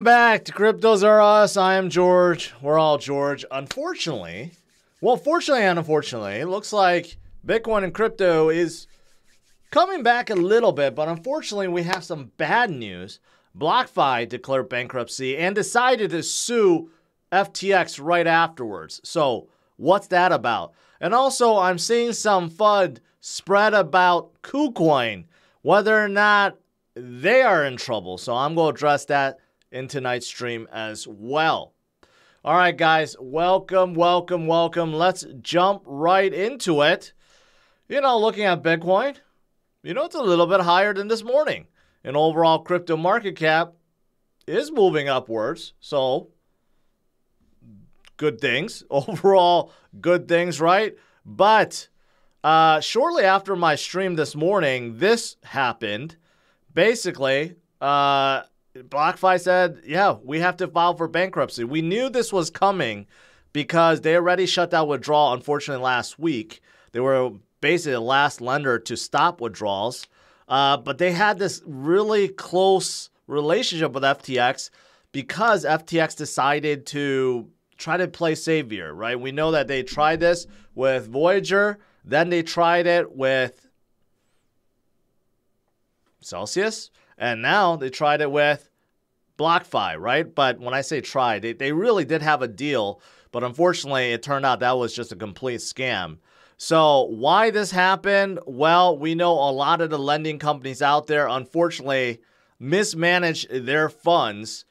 Back to CryptosRUs. I am George. We're all George. Unfortunately, fortunately and unfortunately, it looks like Bitcoin and crypto is coming back a little bit, but unfortunately, we have some bad news. Blockfi declared bankruptcy and decided to sue FTX right afterwards. So, what's that about? And also, I'm seeing some FUD spread about Kucoin, whether or not they are in trouble. So, I'm going to address that in tonight's stream as well. All right, guys, welcome. Let's jump right into it. Looking at Bitcoin, it's a little bit higher than this morning. And overall crypto market cap is moving upwards. So, good things. Overall, good things, right? But shortly after my stream this morning, this happened. Basically, BlockFi said, yeah, we have to file for bankruptcy. We knew this was coming because they already shut down withdrawal, unfortunately, last week. They were basically the last lender to stop withdrawals. But they had this really close relationship with FTX because FTX decided to try to play savior, right? We know that they tried this with Voyager. Then they tried it with Celsius. And now they tried it with BlockFi, right? But when I say tried, they really did have a deal. But unfortunately, it turned out that was just a complete scam. So why this happened? Well, we know a lot of the lending companies out there, unfortunately, mismanaged their funds.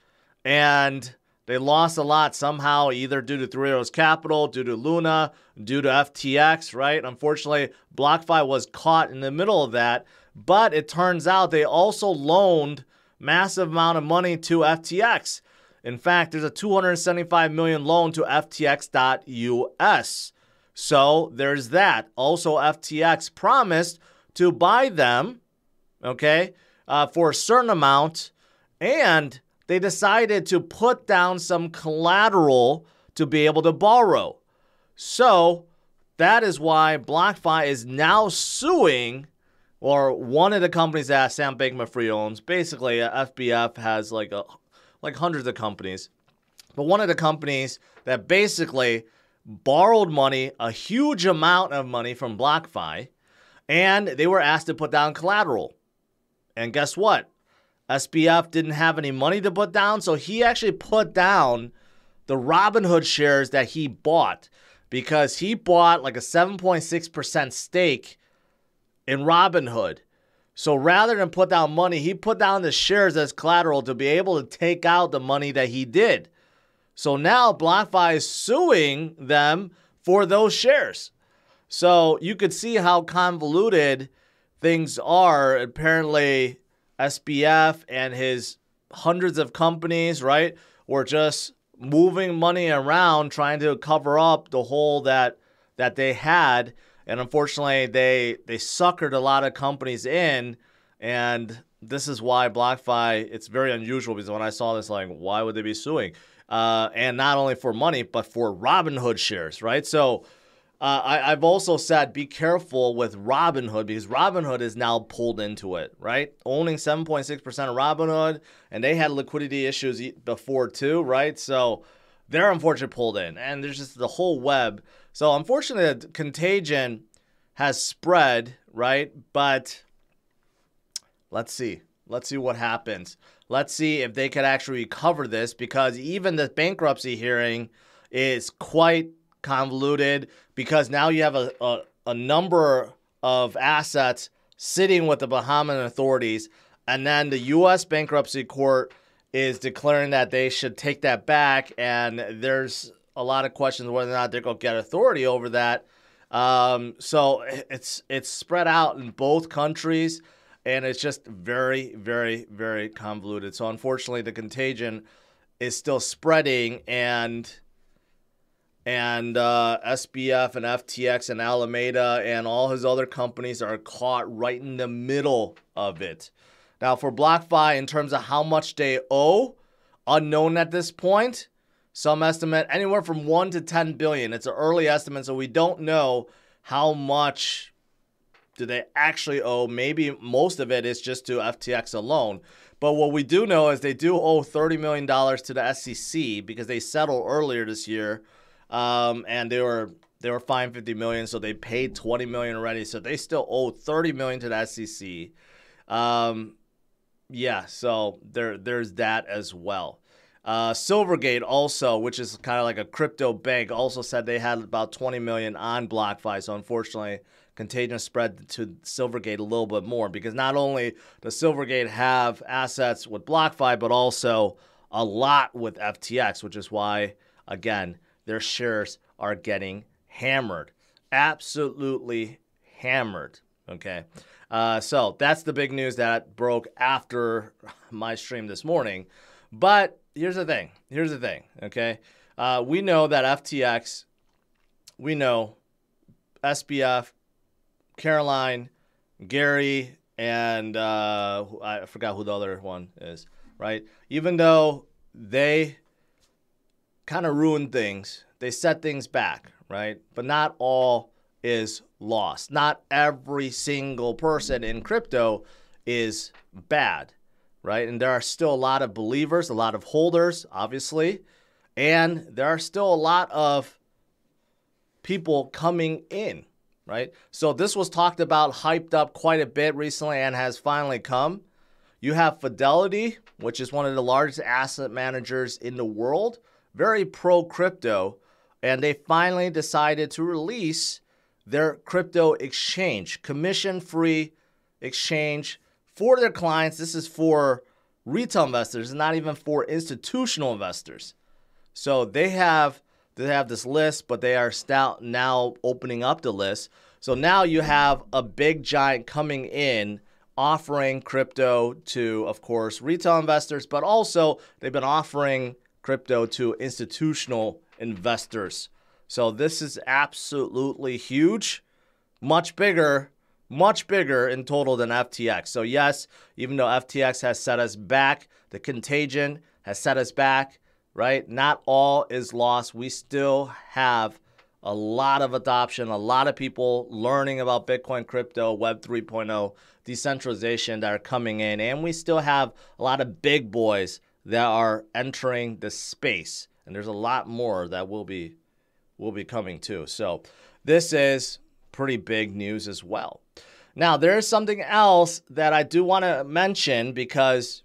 And they lost a lot somehow, either due to Three Arrows Capital, due to Luna, due to FTX, right? Unfortunately, BlockFi was caught in the middle of that. But it turns out they also loaned massive amount of money to FTX. In fact, there's a $275 million loan to FTX.US. So there's that. Also, FTX promised to buy them, okay, for a certain amount. And they decided to put down some collateral to be able to borrow. So that is why BlockFi is now suing, or one of the companies that Sam Bankman-Fried owns. Basically, FBF has like hundreds of companies. But one of the companies that basically borrowed money, a huge amount of money from BlockFi, and they were asked to put down collateral. And guess what? SBF didn't have any money to put down, so he actually put down the Robinhood shares that he bought, because he bought like a 7.6% stake in Robinhood. So rather than put down money, he put down the shares as collateral to be able to take out the money that he did. So now BlockFi is suing them for those shares. So you could see how convoluted things are. Apparently, SBF and his hundreds of companies, right, were just moving money around trying to cover up the hole that they had. And unfortunately, they suckered a lot of companies in, and this is why BlockFi, it's very unusual, because when I saw this, like, why would they be suing? And not only for money, but for Robinhood shares, right? So I've also said be careful with Robinhood, because Robinhood is now pulled into it, right? Owning 7.6% of Robinhood, and they had liquidity issues before too, right? So they're unfortunately pulled in, and there's just the whole web. So unfortunately, the contagion has spread, right? But let's see. Let's see what happens. Let's see if they could actually recover this, because even the bankruptcy hearing is quite convoluted, because now you have a number of assets sitting with the Bahamian authorities, and then the U.S. bankruptcy court is declaring that they should take that back, and there's a lot of questions whether or not they're going to get authority over that. So it's spread out in both countries, and it's just very, very, very convoluted. So unfortunately, the contagion is still spreading, and SBF and FTX and Alameda and all his other companies are caught right in the middle of it. Now, for BlockFi, in terms of how much they owe, unknown at this point. Some estimate anywhere from 1 to 10 billion. It's an early estimate, so we don't know how much do they actually owe. Maybe most of it is just to FTX alone. But what we do know is they do owe $30 million to the SEC because they settled earlier this year, and they were fined $50 million, so they paid $20 million already. So they still owe $30 million to the SEC. Yeah, so there's that as well. Silvergate also, which is kind of like a crypto bank, also said they had about $20 million on BlockFi. So unfortunately, contagion spread to Silvergate a little bit more because not only does Silvergate have assets with BlockFi, but also a lot with FTX, which is why, again, their shares are getting hammered. Absolutely hammered. Okay. So that's the big news that broke after my stream this morning. But here's the thing. Okay. We know that FTX, we know SBF, Caroline, Gary, and I forgot who the other one is, right? Even though they kind of ruined things, they set things back, right? But not all is lost. Not every single person in crypto is bad, right? And there are still a lot of believers, a lot of holders, obviously, and there are still a lot of people coming in, right? So this was talked about, hyped up quite a bit recently and has finally come. You have Fidelity, which is one of the largest asset managers in the world, very pro-crypto, and they finally decided to release their crypto exchange, commission-free exchange for their clients. This is for retail investors, not even for institutional investors. So they have this list, but they are now opening up the list. So now you have a big giant coming in offering crypto to, of course, retail investors, but also they've been offering crypto to institutional investors. So this is absolutely huge, much bigger in total than FTX. So yes, even though FTX has set us back, the contagion has set us back, right? Not all is lost. We still have a lot of adoption, a lot of people learning about Bitcoin, crypto, Web 3.0, decentralization that are coming in. And we still have a lot of big boys that are entering the space. And there's a lot more that will be coming too. So this is pretty big news as well. Now, there is something else that I do want to mention because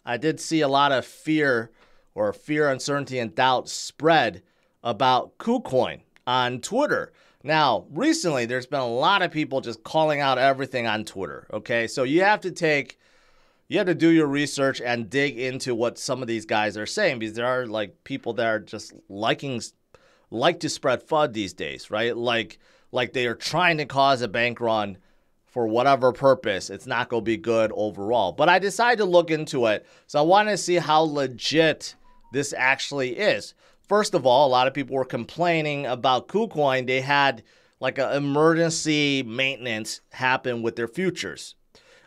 I did see a lot of fear, uncertainty, and doubt spread about Kucoin on Twitter. Now, recently, there's been a lot of people just calling out everything on Twitter, okay? So you have to do your research and dig into what some of these guys are saying because there are like people that are just like to spread FUD these days, right? Like they are trying to cause a bank run for whatever purpose. It's not going to be good overall. But I decided to look into it. So I wanted to see how legit this actually is. First of all, a lot of people were complaining about Kucoin. They had like an emergency maintenance happen with their futures,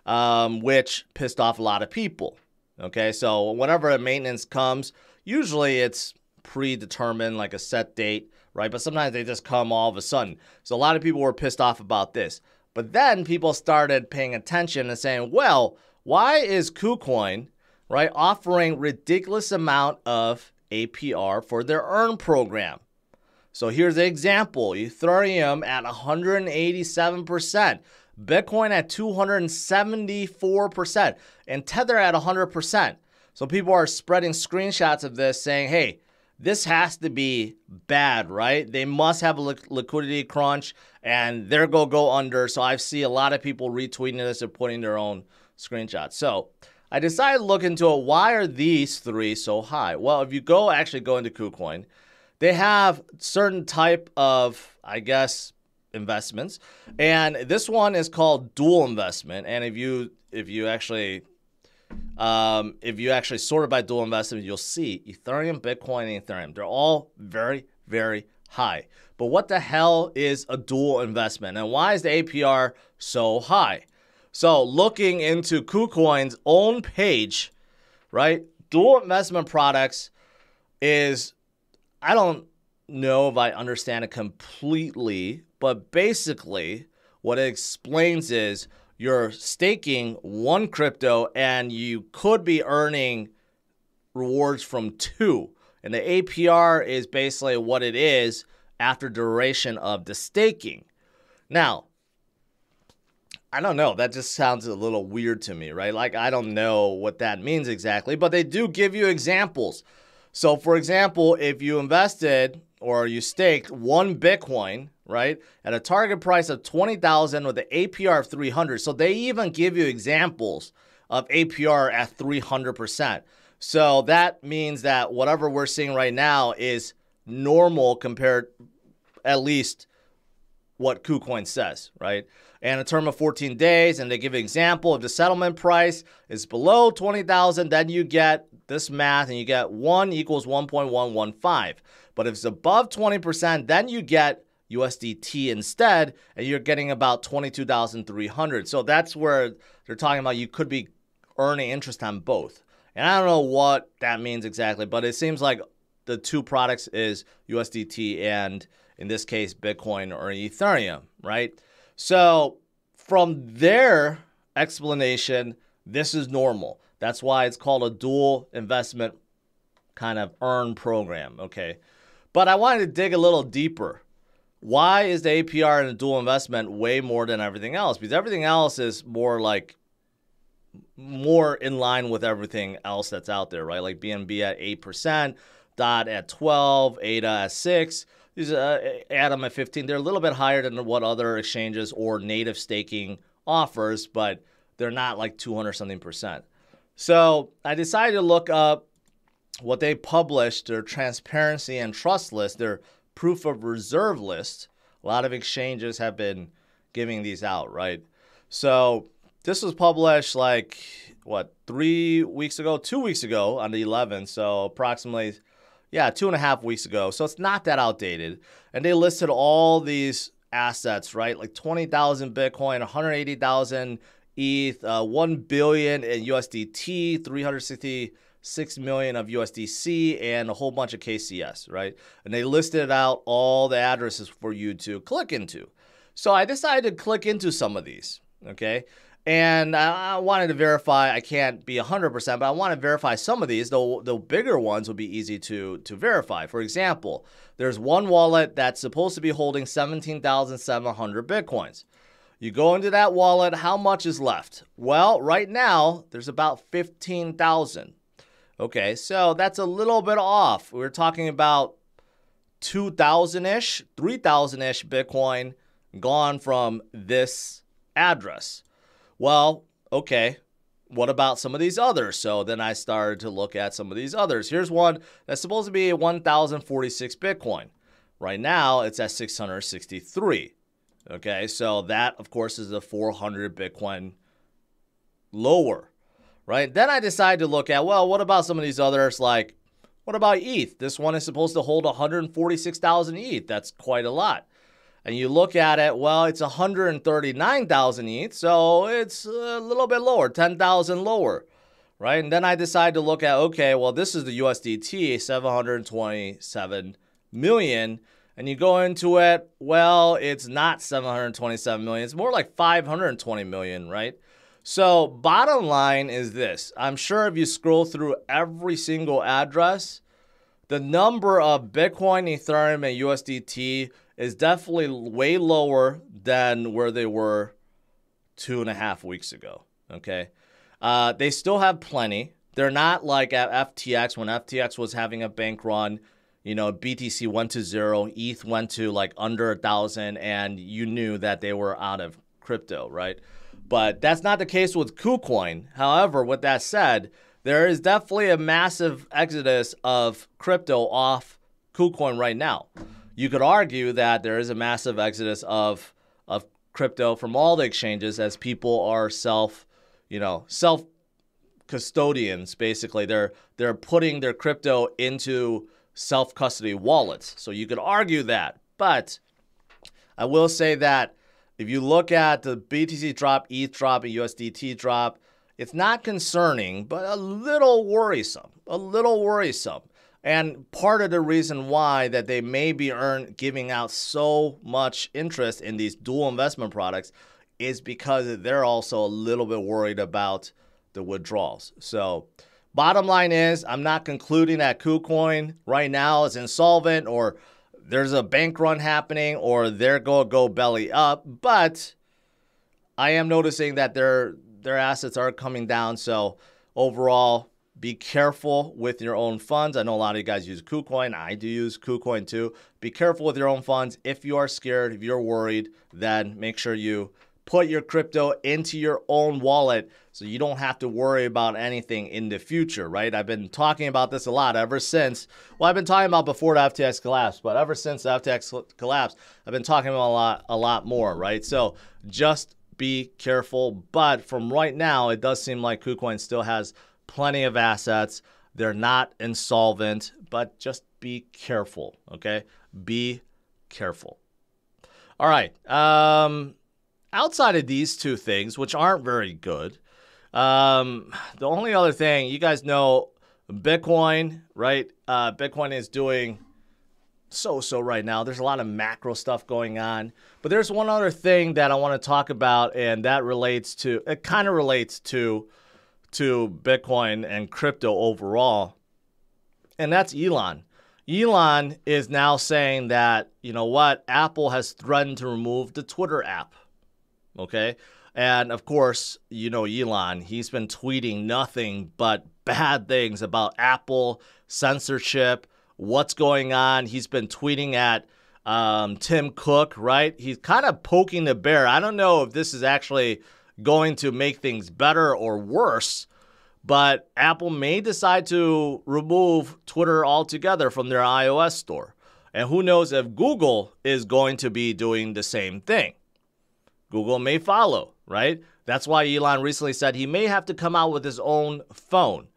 which pissed off a lot of people. Okay, so whenever a maintenance comes, usually it's predetermined, like a set date, right? But sometimes they just come all of a sudden. So a lot of people were pissed off about this. But then people started paying attention and saying, well, why is Kucoin, right, offering ridiculous amount of APR for their earn program? So here's the example. Ethereum at 187%, Bitcoin at 274%, and Tether at 100%. So people are spreading screenshots of this saying, hey, this has to be bad, right? They must have a liquidity crunch and they're going to go under. So I see a lot of people retweeting this and putting their own screenshots. So I decided to look into it. Why are these three so high? Well, if you actually go into Kucoin, they have certain type of, I guess, investments. And this one is called dual investment. And if you actually sort it by dual investment, you'll see Ethereum, Bitcoin, and Ethereum. They're all very, very high. But what the hell is a dual investment? And why is the APR so high? So looking into KuCoin's own page, right, dual investment products is, I don't know if I understand it completely, but basically what it explains is you're staking one crypto and you could be earning rewards from two. And the APR is basically what it is after duration of the staking. Now, I don't know. That just sounds a little weird to me, right? Like, I don't know what that means exactly, but they do give you examples. So, for example, if you invested or you staked one Bitcoin, right, at a target price of 20,000 with an APR of 300. So they even give you examples of APR at 300%. So that means that whatever we're seeing right now is normal compared, at least what Kucoin says, right? And a term of 14 days, and they give an example of the settlement price is below 20,000, then you get this math, and you get 1 equals 1.115. But if it's above 20%, then you get USDT instead, and you're getting about 22,300. So that's where they're talking about you could be earning interest on both. And I don't know what that means exactly, but it seems like the two products is USDT and, in this case, Bitcoin or Ethereum, right? So from their explanation, this is normal. That's why it's called a dual investment kind of earn program, okay? But I wanted to dig a little deeper. Why is the APR in a dual investment way more than everything else? Because everything else is more in line with everything else that's out there, right? Like BNB at 8%, DOT at 12%, ADA at 6%. These Atom at 15%. They're a little bit higher than what other exchanges or native staking offers, but they're not like 200-something%. So I decided to look up what they published, their transparency and trust list, their proof of reserve list. A lot of exchanges have been giving these out, right? So this was published like, what, 3 weeks ago? 2 weeks ago on the 11th. So approximately, 2.5 weeks ago. So it's not that outdated. And they listed all these assets, right? Like 20,000 Bitcoin, 180,000 ETH, 1 billion in USDT, 366 million of USDC, and a whole bunch of KCS, right? And they listed out all the addresses for you to click into. So I decided to click into some of these, okay? And I wanted to verify, I can't be 100%, but I want to verify some of these. The bigger ones will be easy to verify. For example, there's one wallet that's supposed to be holding 17,700 Bitcoins. You go into that wallet, how much is left? Well, right now, there's about 15,000. Okay, so that's a little bit off. We're talking about 2,000-ish, 3,000-ish Bitcoin gone from this address. Well, okay, what about some of these others? So then I started to look at some of these others. Here's one that's supposed to be 1,046 Bitcoin. Right now, it's at 663. Okay, so that, of course, is the 400 Bitcoin lower, right? Then I decided to look at, well, what about some of these others? Like, what about ETH? This one is supposed to hold 146,000 ETH. That's quite a lot. And you look at it, well, it's 139,000 ETH, so it's a little bit lower, 10,000 lower, right? And then I decided to look at, okay, well, this is the USDT, 727 million. And you go into it, well, it's not 727 million. It's more like 520 million, right? So bottom line is this. I'm sure if you scroll through every single address, the number of Bitcoin, Ethereum, and USDT is definitely way lower than where they were 2.5 weeks ago, okay? They still have plenty. They're not like at FTX. When FTX was having a bank run, you know, BTC went to 0, ETH went to like under 1,000, and you knew that they were out of crypto, right? But that's not the case with Kucoin. However, with that said, there is definitely a massive exodus of crypto off Kucoin right now. You could argue that there is a massive exodus of crypto from all the exchanges as people are self-custodians, basically. They're putting their crypto into self-custody wallets. So you could argue that. But I will say that if you look at the BTC drop, ETH drop, and USDT drop, it's not concerning, but a little worrisome. And part of the reason why that they may be giving out so much interest in these dual investment products is because they're also a little bit worried about the withdrawals. So bottom line is, I'm not concluding that Kucoin right now is insolvent or there's a bank run happening or they're going to go belly up, but I am noticing that their assets are coming down. So overall, be careful with your own funds. I know a lot of you guys use Kucoin. I do use Kucoin too. Be careful with your own funds. If you are scared, if you're worried, then make sure you put your crypto into your own wallet so you don't have to worry about anything in the future, right? I've been talking about this a lot ever since, well, I've been talking about before the FTX collapse, but ever since the FTX collapse, I've been talking about a lot more, right? So just be careful. But from right now, it does seem like Kucoin still has plenty of assets. They're not insolvent, but just be careful, okay? Be careful. All right. Outside of these two things, which aren't very good, the only other thing, you guys know Bitcoin, right? Bitcoin is doing so right now. There's a lot of macro stuff going on. But there's one other thing that I want to talk about, and that relates to, it kind of relates to Bitcoin and crypto overall, and that's Elon. Elon is now saying that, you know what, Apple has threatened to remove the Twitter app, okay? And of course, you know Elon, he's been tweeting nothing but bad things about Apple, censorship, what's going on. He's been tweeting at Tim Cook, right? He's kind of poking the bear. I don't know if this is actually going to make things better or worse, but Apple may decide to remove Twitter altogether from their iOS store. And who knows if Google is going to be doing the same thing. Google may follow, right? That's why Elon recently said he may have to come out with his own phone.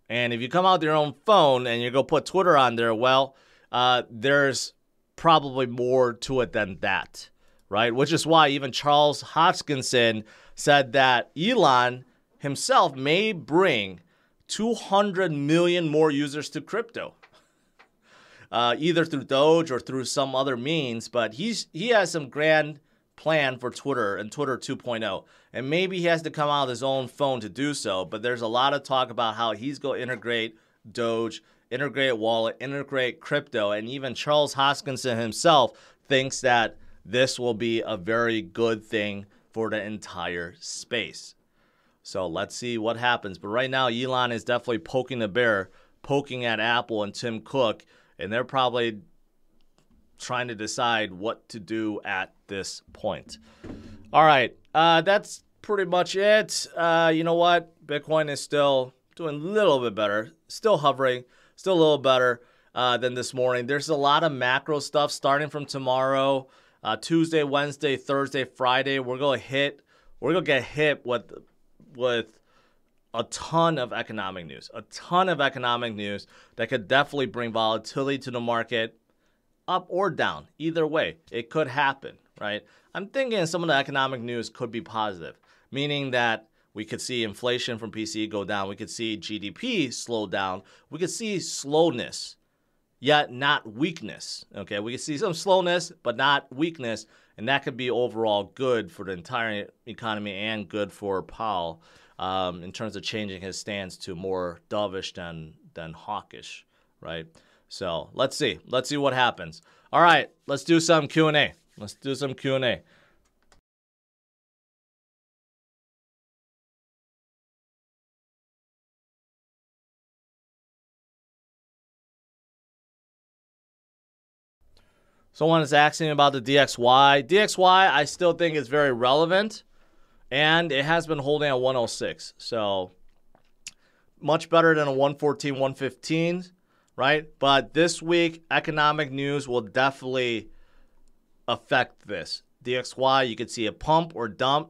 And if you come out with your own phone and you go put Twitter on there, well, there's probably more to it than that, right? Which is why even Charles Hoskinson said that Elon himself may bring 200 million more users to crypto, either through Doge or through some other means. But he has some grand plan for Twitter and Twitter 2.0. And maybe he has to come out with his own phone to do so. But there's a lot of talk about how he's going to integrate Doge, integrate wallet, integrate crypto. And even Charles Hoskinson himself thinks that this will be a very good thing for the entire space. So let's see what happens. But right now, Elon is definitely poking the bear, poking at Apple and Tim Cook, and they're probably trying to decide what to do at this point. All right, that's pretty much it. You know what? Bitcoin is still doing a little bit better, still hovering, still a little better than this morning. There's a lot of macro stuff starting from tomorrow, Tuesday, Wednesday, Thursday, Friday. We're gonna get hit with a ton of economic news, that could definitely bring volatility to the market, up or down. Either way, it could happen, right? I'm thinking some of the economic news could be positive, meaning that we could see inflation from PCE go down. We could see GDP slow down. We could see slowness, yet not weakness, okay? We could see some slowness, but not weakness, and that could be overall good for the entire economy and good for Powell in terms of changing his stance to more dovish than hawkish, right? So let's see what happens. All right, let's do some Q&A. Someone is asking about the DXY. DXY, I still think is very relevant, and it has been holding at 106. So much better than a 114, 115, right? But this week, economic news will definitely affect this. DXY, you could see a pump or dump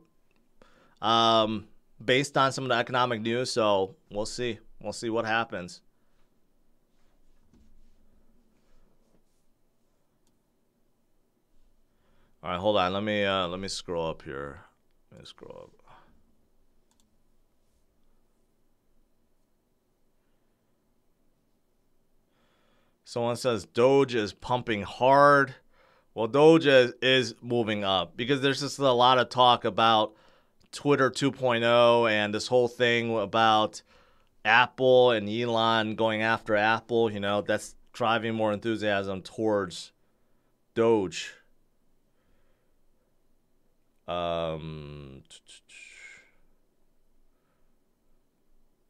based on some of the economic news. So we'll see. We'll see what happens. All right, hold on. Let me scroll up here. Let me scroll up. Someone says Doge is pumping hard. Well, Doge is moving up because there's just a lot of talk about Twitter 2.0 and this whole thing about Apple and Elon going after Apple. You know, that's driving more enthusiasm towards Doge. Yeah,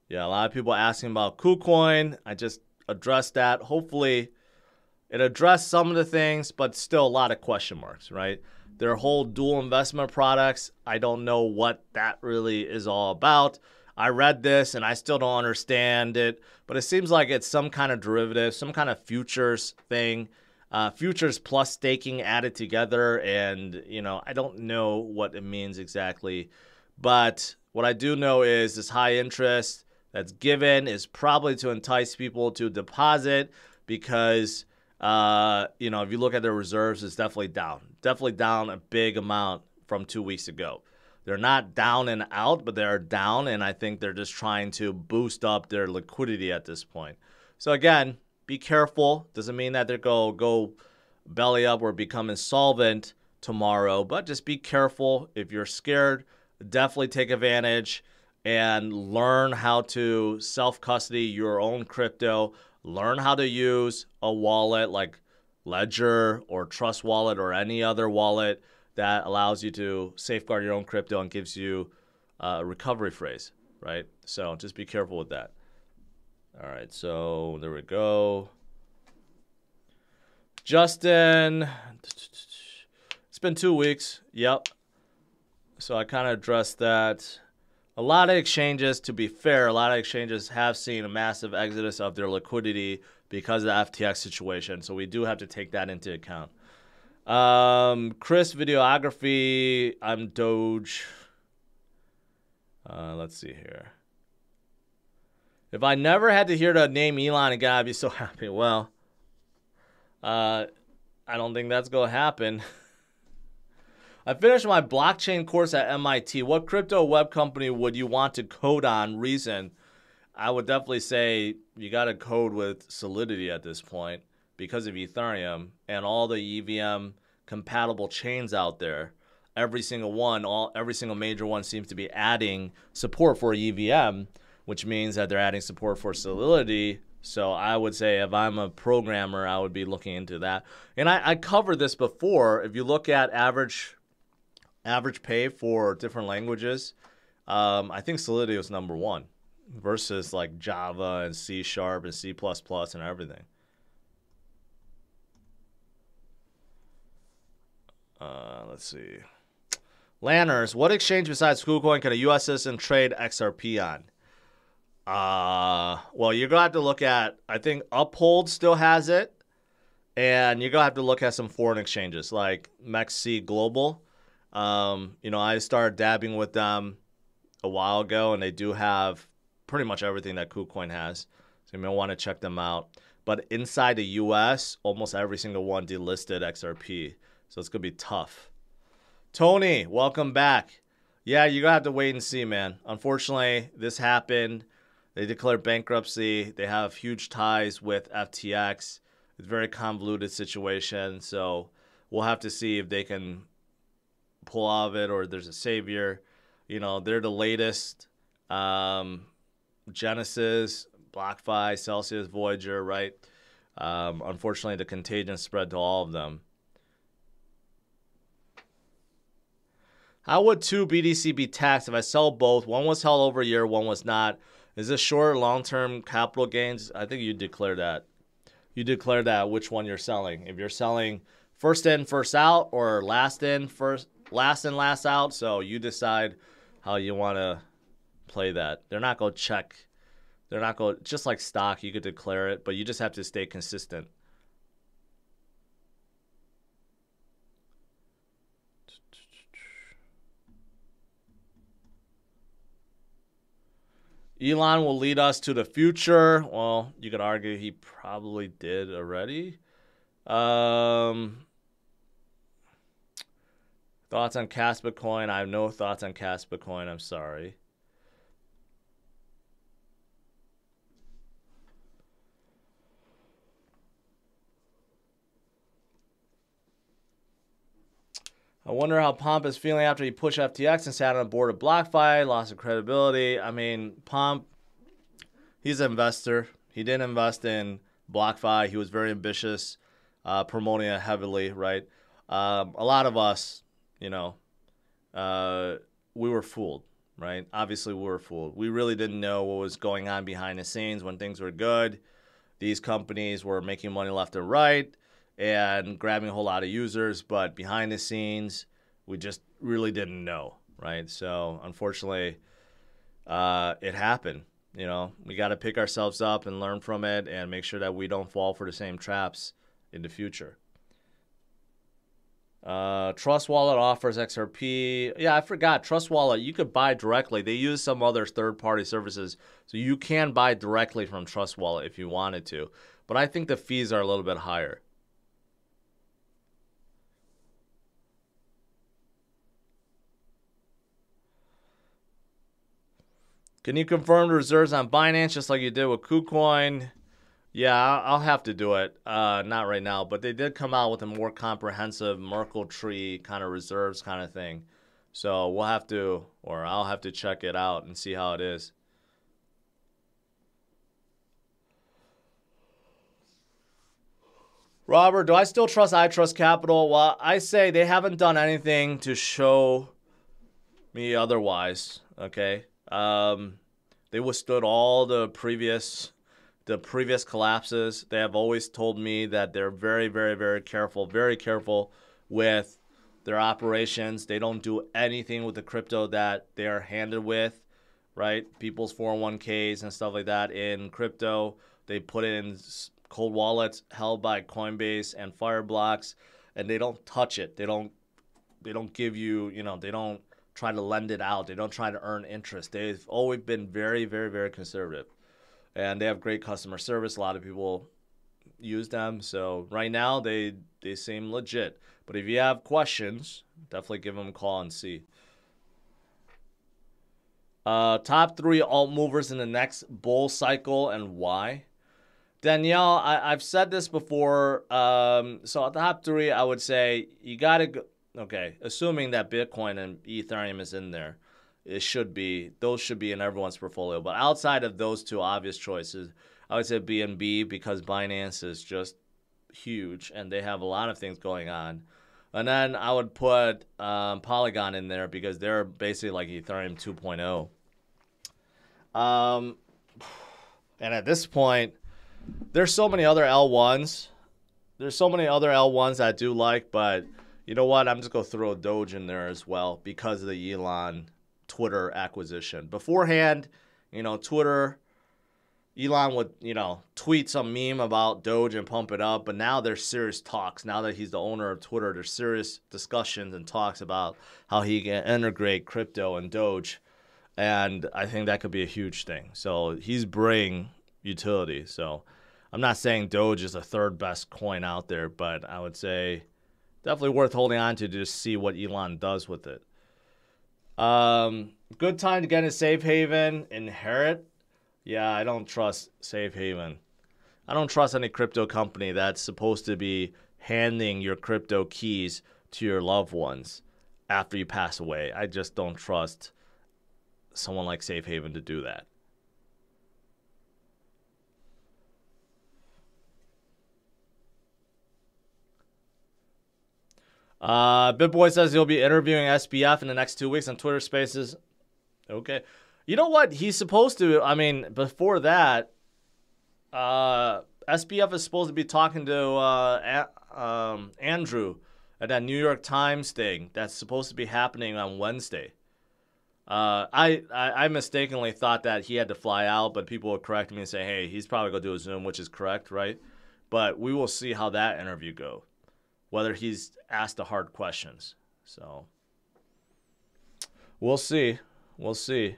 a lot of people asking about Kucoin. I just addressed that. Hopefully, it addressed some of the things, but still a lot of question marks, right? Their whole dual investment products, I don't know what that really is all about. I read this and I still don't understand it, but it seems like it's some kind of derivative, some kind of futures thing, futures plus staking added together. And, you know, I don't know what it means exactly, but what I do know is this high interest that's given is probably to entice people to deposit because, you know, if you look at their reserves, it's definitely down a big amount from 2 weeks ago. They're not down and out, but they're down, and I think they're just trying to boost up their liquidity at this point. So again, be careful. Doesn't mean that they're go belly up or become insolvent tomorrow, but just be careful. If you're scared, definitely take advantage and learn how to self-custody your own crypto. Learn how to use a wallet like Ledger or Trust Wallet or any other wallet that allows you to safeguard your own crypto and gives you a recovery phrase, right? So just be careful with that. All right, so there we go. Justin, it's been 2 weeks. Yep. So I kind of addressed that. A lot of exchanges, to be fair, a lot of exchanges have seen a massive exodus of their liquidity because of the FTX situation. So we do have to take that into account. Chris, videography, I'm Doge. Let's see here. If I never had to hear the name Elon again, I'd be so happy. Well, I don't think that's going to happen. I finished my blockchain course at MIT. What crypto web company would you want to code on? Reason, I would definitely say you got to code with Solidity at this point because of Ethereum and all the EVM compatible chains out there. Every single one, every single major one seems to be adding support for EVM, which means that they're adding support for Solidity. So I would say if I'm a programmer, I would be looking into that. And I covered this before. If you look at average pay for different languages, I think Solidity was #1 versus like Java and C# and C++ and everything. Let's see. Lanners, what exchange besides Kucoin can a U.S. citizen trade XRP on? Well, you're going to have to look at, I think Uphold still has it, and you're going to have to look at some foreign exchanges like MEXC Global. You know, I started dabbing with them a while ago, and they do have pretty much everything that Kucoin has. So you may want to check them out. But inside the US, almost every single one delisted XRP. So it's going to be tough. Tony, welcome back. Yeah, you're going to have to wait and see, man. Unfortunately, this happened. They declared bankruptcy. They have huge ties with FTX. It's a very convoluted situation. So we'll have to see if they can pull out of it or there's a savior. You know, they're the latest. Genesis, BlockFi, Celsius, Voyager, right? Unfortunately, the contagion spread to all of them. How would 2 BTC be taxed if I sell both? One was held over a year, one was not. Is this short or long-term capital gains? I think you declare that. You declare that which one you're selling. If you're selling first in, first out, or last in, last out. So you decide how you want to play that. They're not going to check. They're not going, just like stock, you could declare it, but you just have to stay consistent. Elon will lead us to the future. Well, you could argue he probably did already. Thoughts on Bitcoin? I have no thoughts on Bitcoin. I'm sorry. I wonder how Pomp is feeling after he pushed FTX and sat on the board of Blockfi, loss of credibility. I mean, Pomp, he's an investor. He didn't invest in Blockfi. He was very ambitious, promoting it heavily, right? A lot of us, you know, we were fooled, right? Obviously, we were fooled. We really didn't know what was going on behind the scenes when things were good. These companies were making money left and right and grabbing a whole lot of users, but behind the scenes, we just really didn't know, right? So unfortunately, it happened. You know, we got to pick ourselves up and learn from it and make sure that we don't fall for the same traps in the future. Trust Wallet offers XRP. Yeah, I forgot. Trust Wallet, you could buy directly. They use some other third-party services, so you can buy directly from Trust Wallet if you wanted to. But I think the fees are a little bit higher. Can you confirm the reserves on Binance just like you did with Kucoin? Yeah, I'll have to do it. Not right now, but they did come out with a more comprehensive Merkle tree kind of reserves kind of thing. So we'll have to, or I'll have to check it out and see how it is. Robert, do I still trust ITrustCapital? Well, I say they haven't done anything to show me otherwise, okay? They withstood all the previous collapses. They have always told me that they're very, very, very careful with their operations. They don't do anything with the crypto that they are handed with, right? People's 401ks and stuff like that in crypto. They put it in cold wallets held by Coinbase and Fireblocks, and they don't touch it. They don't give you, you know, they don't try to lend it out. They don't try to earn interest. They've always been very, very, very conservative. And they have great customer service. A lot of people use them. So right now they seem legit. But if you have questions, definitely give them a call and see. Top 3 alt movers in the next bull cycle and why? Danielle, I've said this before. So at the top 3, I would say you got to go. Okay, assuming that Bitcoin and Ethereum is in there, those should be in everyone's portfolio. But outside of those 2 obvious choices, I would say BNB because Binance is just huge and they have a lot of things going on. And then I would put Polygon in there because they're basically like Ethereum 2.0. And at this point, there's so many other L1s. There's so many other L1s that I do like, but you know what? I'm just going to throw Doge in there as well because of the Elon Twitter acquisition. Beforehand, you know, Twitter, Elon would, you know, tweet some meme about Doge and pump it up, but now there's serious talks. Now that he's the owner of Twitter, there's serious discussions and talks about how he can integrate crypto and Doge, and I think that could be a huge thing. So he's bringing utility. So I'm not saying Doge is the 3rd best coin out there, but I would say definitely worth holding on to just see what Elon does with it. Good time to get a safe haven. Inherit. Yeah, I don't trust safe haven. I don't trust any crypto company that's supposed to be handing your crypto keys to your loved ones after you pass away. I just don't trust someone like Safe Haven to do that. BitBoy says he'll be interviewing SBF in the next 2 weeks on Twitter Spaces. Okay. You know what? He's supposed to, I mean, before that, SBF is supposed to be talking to Andrew at that New York Times thing that's supposed to be happening on Wednesday. I mistakenly thought that he had to fly out, but people would correct me and say, hey, he's probably going to do a Zoom, which is correct, right? But we will see how that interview goes, whether he's asked the hard questions. So we'll see. We'll see.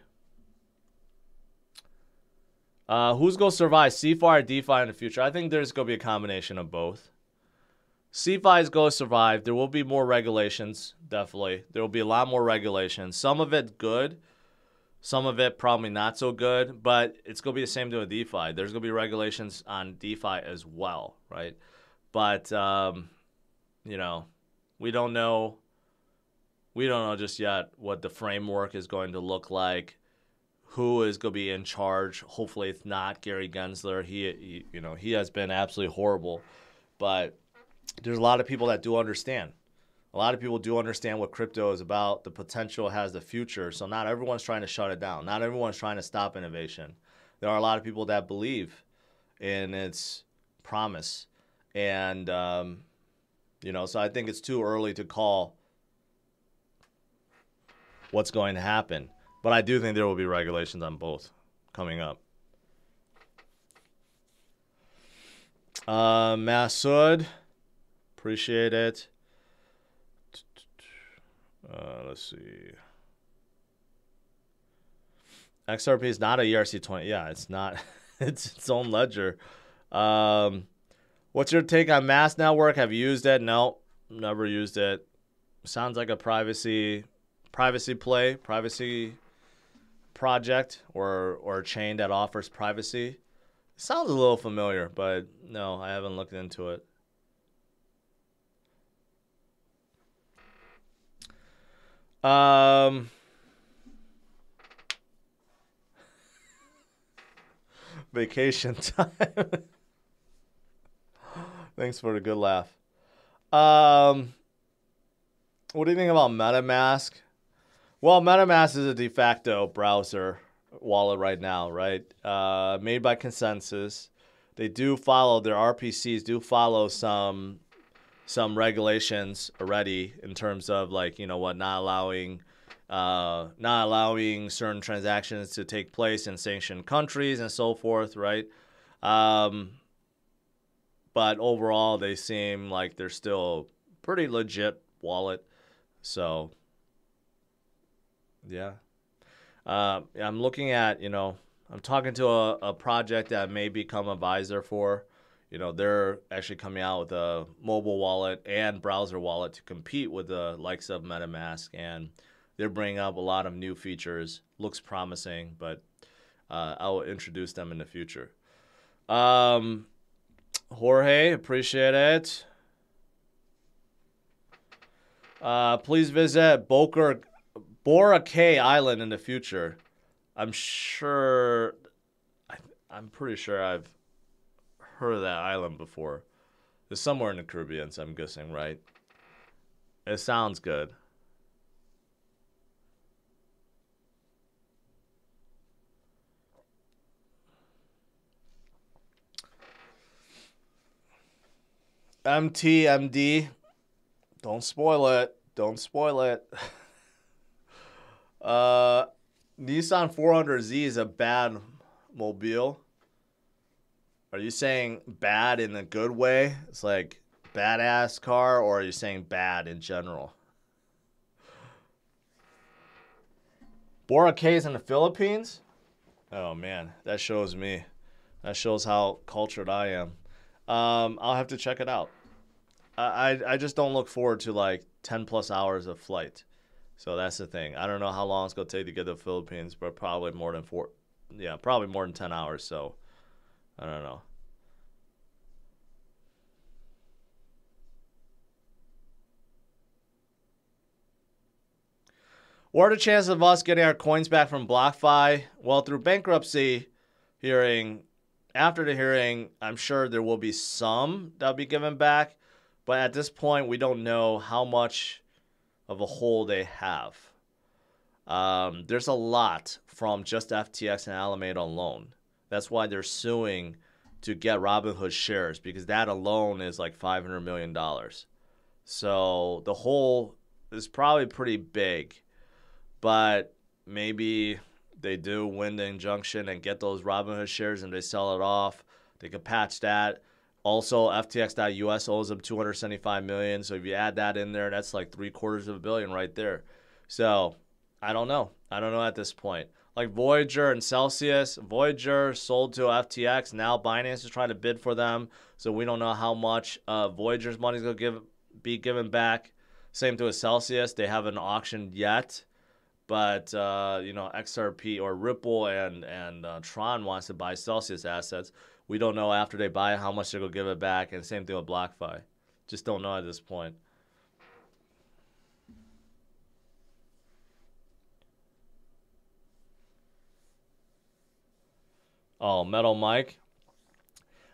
Who's going to survive, CeFi or DeFi in the future? I think there's going to be a combination of both. CeFi is going to survive. There will be more regulations, definitely. There will be a lot more regulations. Some of it good. Some of it probably not so good. But it's going to be the same thing with DeFi. There's going to be regulations on DeFi as well, right? But, you know, we don't know We don't know just yet what the framework is going to look like, who is going to be in charge. Hopefully it's not Gary Gensler. He has been absolutely horrible. But there's a lot of people that do understand. A lot of people do understand what crypto is about, the potential it has, the future. So not everyone's trying to shut it down. Not everyone's trying to stop innovation. There are a lot of people that believe in its promise. And, so I think it's too early to call what's going to happen. But I do think there will be regulations on both coming up. Masood, appreciate it. Let's see. XRP is not a ERC20. Yeah, it's not. It's its own ledger. What's your take on Mass Network? Have you used it? No, never used it. Sounds like a privacy play, privacy project, or a chain that offers privacy. Sounds a little familiar, but no, I haven't looked into it. Vacation time. Thanks for the good laugh. What do you think about MetaMask? Well, MetaMask is a de facto browser wallet right now, right? Made by Consensus. They do follow, their RPCs do follow some regulations already in terms of not allowing certain transactions to take place in sanctioned countries and so forth, right? But overall, they seem like they're still pretty legit wallet. So, yeah. I'm looking at, I'm talking to a project that may become a advisor for. They're actually coming out with a mobile wallet and browser wallet to compete with the likes of MetaMask, and they're bringing up a lot of new features. Looks promising, but I will introduce them in the future. Jorge, appreciate it. Please visit Boracay Island in the future. I'm pretty sure I've heard of that island before. It's somewhere in the Caribbean, so I'm guessing, right? It sounds good. MTMD. Don't spoil it. Don't spoil it. Nissan 400Z is a bad mobile. Are you saying bad in a good way? It's like badass car, or are you saying bad in general? Boracay is in the Philippines? Oh man, that shows me. That shows how cultured I am. I'll have to check it out. I just don't look forward to like 10 plus hours of flight. So that's the thing. I don't know how long it's going to take to get to the Philippines, but probably more than probably more than 10 hours. So I don't know. What are the chances of us getting our coins back from Blockfi? Well, through bankruptcy hearing, after the hearing, I'm sure there will be some that'll be given back. But at this point, we don't know how much of a hole they have. There's a lot from just FTX and Alameda alone. That's why they're suing to get Robinhood shares, because that alone is like $500 million. So the hole is probably pretty big. But maybe they do win the injunction and get those Robinhood shares and they sell it off. They could patch that. Also, FTX.US owes them $275 million. So if you add that in there, that's like $750 million right there. So I don't know. I don't know at this point. Like Voyager and Celsius. Voyager sold to FTX. Now Binance is trying to bid for them. So we don't know how much Voyager's money is going to be given back. Same to Celsius. They haven't auctioned yet. But, XRP or Ripple and Tron wants to buy Celsius assets. We don't know after they buy how much they're going to give it back. And same thing with BlockFi. Just don't know at this point. Oh, Metal Mike.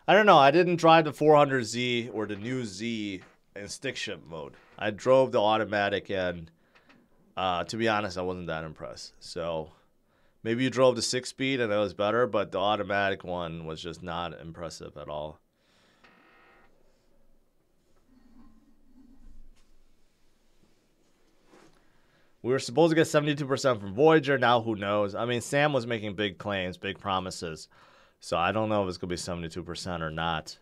I don't know. I didn't drive the 400Z or the new Z in stick shift mode. I drove the automatic, and to be honest, I wasn't that impressed. So maybe you drove the 6-speed and it was better, but the automatic one was just not impressive at all. We were supposed to get 72% from Voyager. Now who knows? I mean, Sam was making big claims, big promises. So I don't know if it's going to be 72% or not.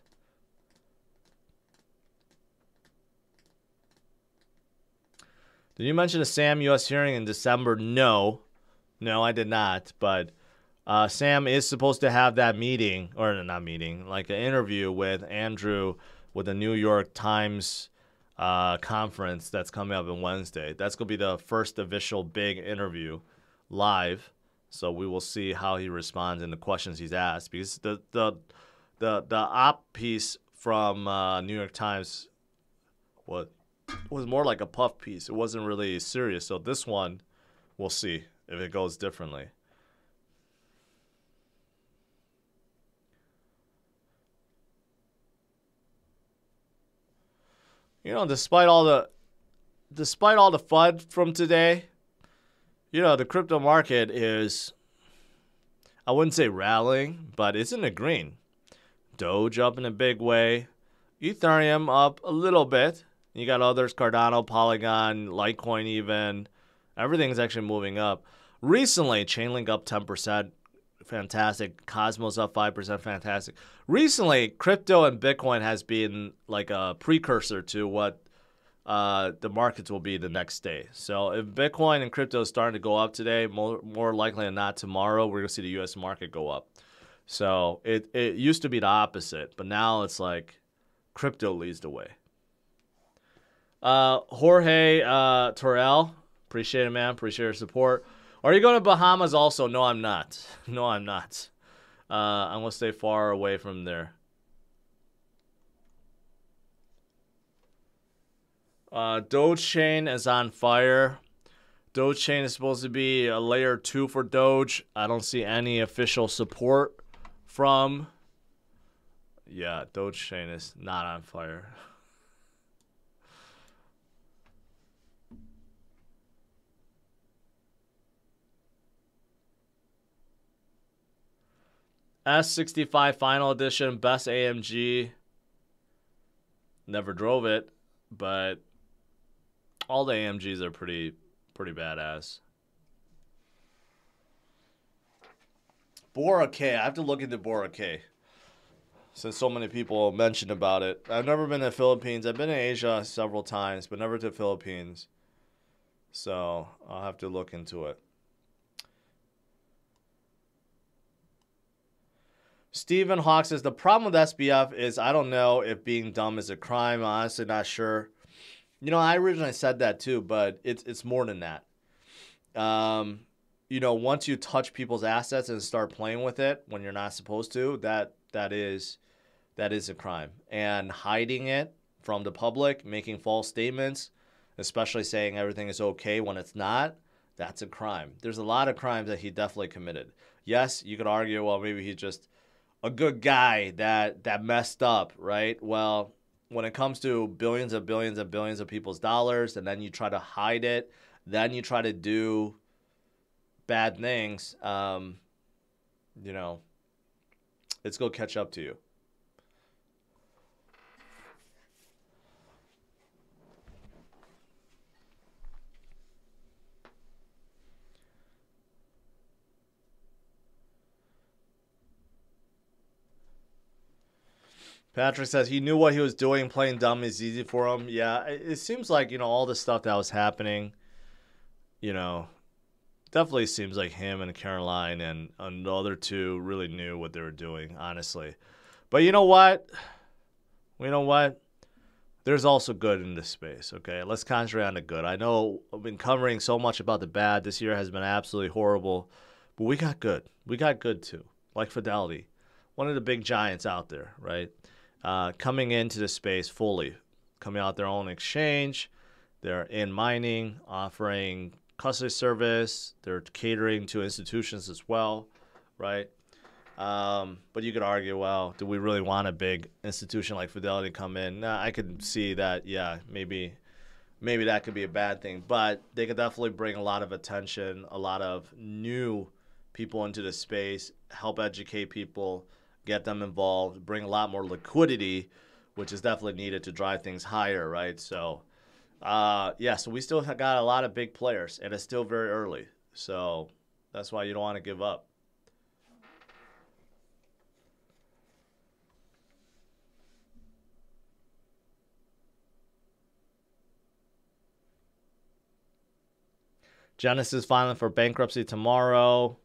Did you mention the Sam U.S. hearing in December? No. No, I did not. But Sam is supposed to have that meeting, or not meeting, like an interview with Andrew with the New York Times conference that's coming up on Wednesday. That's going to be the first official big interview live. So we will see how he responds and the questions he's asked. Because the op piece from New York Times was more like a puff piece. It wasn't really serious. So this one, we'll see if it goes differently. You know, despite all the FUD from today, you know, the crypto market is, I wouldn't say rallying, but it's in the green. Doge up in a big way. Ethereum up a little bit. You got others, Cardano, Polygon, Litecoin even. Everything's actually moving up. Recently, Chainlink up 10%. Fantastic. Cosmos up 5%. Fantastic. Recently, crypto and Bitcoin has been like a precursor to what the markets will be the next day. So if Bitcoin and crypto is starting to go up today, more likely than not tomorrow, we're going to see the U.S. market go up. So it used to be the opposite, but now it's like crypto leads the way. Jorge Torrell, appreciate it, man. Appreciate your support. Are you going to Bahamas also? No, I'm not. No, I'm not. I'm going to stay far away from there. Dogechain is on fire. Dogechain is supposed to be a layer 2 for Doge. I don't see any official support from. Yeah, Dogechain is not on fire. S65 Final Edition, best AMG. Never drove it, but all the AMGs are pretty badass. Bora K. I have to look into Bora K, since so many people mentioned about it. I've never been to the Philippines. I've been to Asia several times, but never to the Philippines. So I'll have to look into it. Stephen Hawk says, the problem with SBF is I don't know if being dumb is a crime. I'm honestly not sure. You know, I originally said that too, but it's more than that. You know, once you touch people's assets and start playing with it when you're not supposed to, that is a crime. And hiding it from the public, making false statements, especially saying everything is okay when it's not, that's a crime. There's a lot of crimes that he definitely committed. Yes, you could argue, well, maybe he's just a good guy that messed up, right? Well, when it comes to billions and billions and billions of people's dollars, and then you try to hide it, then you try to do bad things, you know, it's going to catch up to you. Patrick says he knew what he was doing. Playing dumb is easy for him. Yeah, it seems like, you know, all the stuff that was happening, you know, definitely seems like him and Caroline and the other two really knew what they were doing, honestly. But you know what? You know what? There's also good in this space, okay? Let's concentrate on the good. I know I've been covering so much about the bad. This year has been absolutely horrible. But we got good. We got good, too. Like Fidelity. One of the big giants out there, right? Coming into the space fully, coming out their own exchange. They're in mining, offering custody service. They're catering to institutions as well, right? But you could argue, well, do we really want a big institution like Fidelity come in? Nah, I could see that, yeah, maybe that could be a bad thing. But they could definitely bring a lot of attention, a lot of new people into the space, help educate people, get them involved, bring a lot more liquidity, which is definitely needed to drive things higher, right? So, yeah, so we still got a lot of big players, and it's still very early. So that's why you don't want to give up. Genesis filing for bankruptcy tomorrow.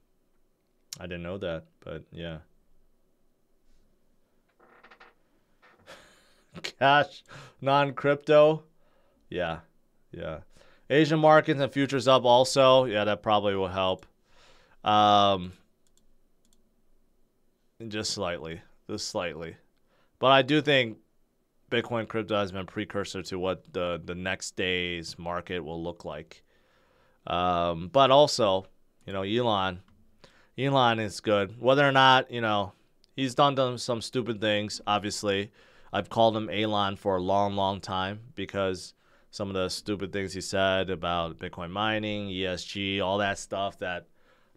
I didn't know that, but yeah. Cash, non-crypto. Yeah, yeah. Asian markets and futures up also. Yeah, that probably will help. Just slightly. But I do think Bitcoin crypto has been a precursor to what the next day's market will look like. But also, Elon is good. Whether or not, he's done some stupid things, obviously. I've called him Elon for a long, long time because some of the stupid things he said about Bitcoin mining, ESG, all that stuff that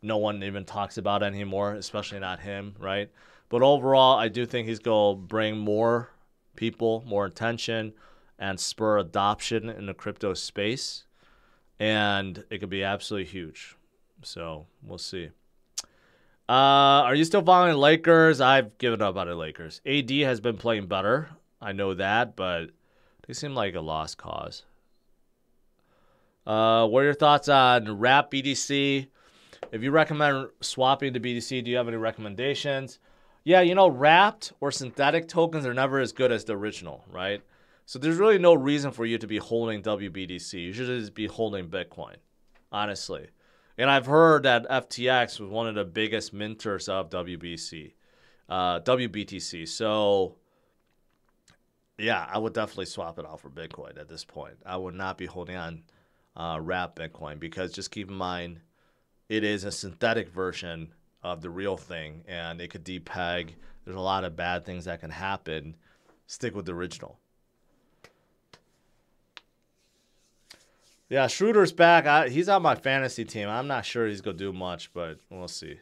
no one even talks about anymore, especially not him, right? But overall, I do think he's going to bring more people, more attention, and spur adoption in the crypto space. And it could be absolutely huge. So we'll see. Are you still following the Lakers? I've given up on the Lakers. AD has been playing better. I know that, but they seem like a lost cause. What are your thoughts on Wrap BTC? If you recommend swapping to BTC, do you have any recommendations? Yeah, wrapped or synthetic tokens are never as good as the original, right? So there's really no reason for you to be holding WBTC. You should just be holding Bitcoin, honestly. And I've heard that FTX was one of the biggest minters of WBTC. So, yeah, I would definitely swap it out for Bitcoin at this point. I would not be holding on wrap Bitcoin because just keep in mind, it is a synthetic version of the real thing, and it could depeg. There's a lot of bad things that can happen. Stick with the original. Yeah, Schroeder's back. He's on my fantasy team. I'm not sure he's going to do much, but we'll see.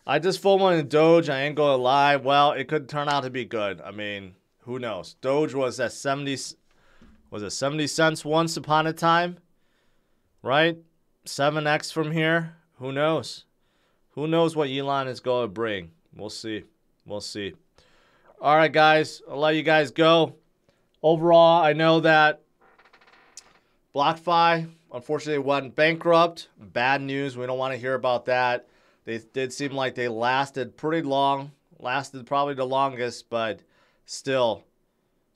I just FOMO in Doge. I ain't going to lie. Well, it could turn out to be good. I mean, who knows? Doge was at 70 cents once upon a time, right? 7x from here. Who knows? Who knows what Elon is going to bring? We'll see. We'll see. All right, guys. I'll let you guys go. Overall, I know that Blockfi, unfortunately, went bankrupt. Bad news. We don't want to hear about that. They did seem like they lasted pretty long. Lasted probably the longest, but still,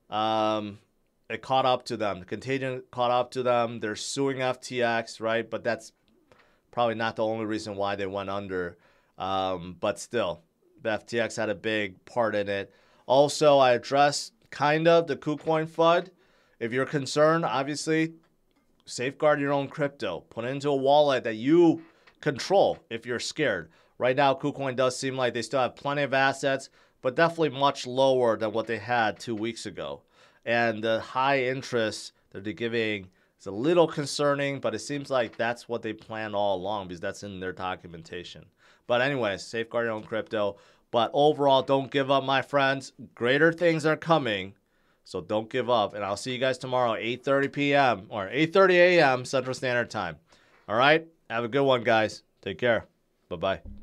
it caught up to them. The contagion caught up to them. They're suing FTX, right? But that's probably not the only reason why they went under. But still, the FTX had a big part in it. Also, I addressed kind of the Kucoin FUD. If you're concerned, obviously, safeguard your own crypto. Put it into a wallet that you control if you're scared. Right now, Kucoin does seem like they still have plenty of assets, but definitely much lower than what they had 2 weeks ago. And the high interest that they're giving is a little concerning, but it seems like that's what they planned all along because that's in their documentation. But anyways, safeguard your own crypto. But overall, don't give up, my friends. Greater things are coming. So don't give up. And I'll see you guys tomorrow, 8:30 p.m. or 8:30 a.m. Central Standard Time. All right? Have a good one, guys. Take care. Bye-bye.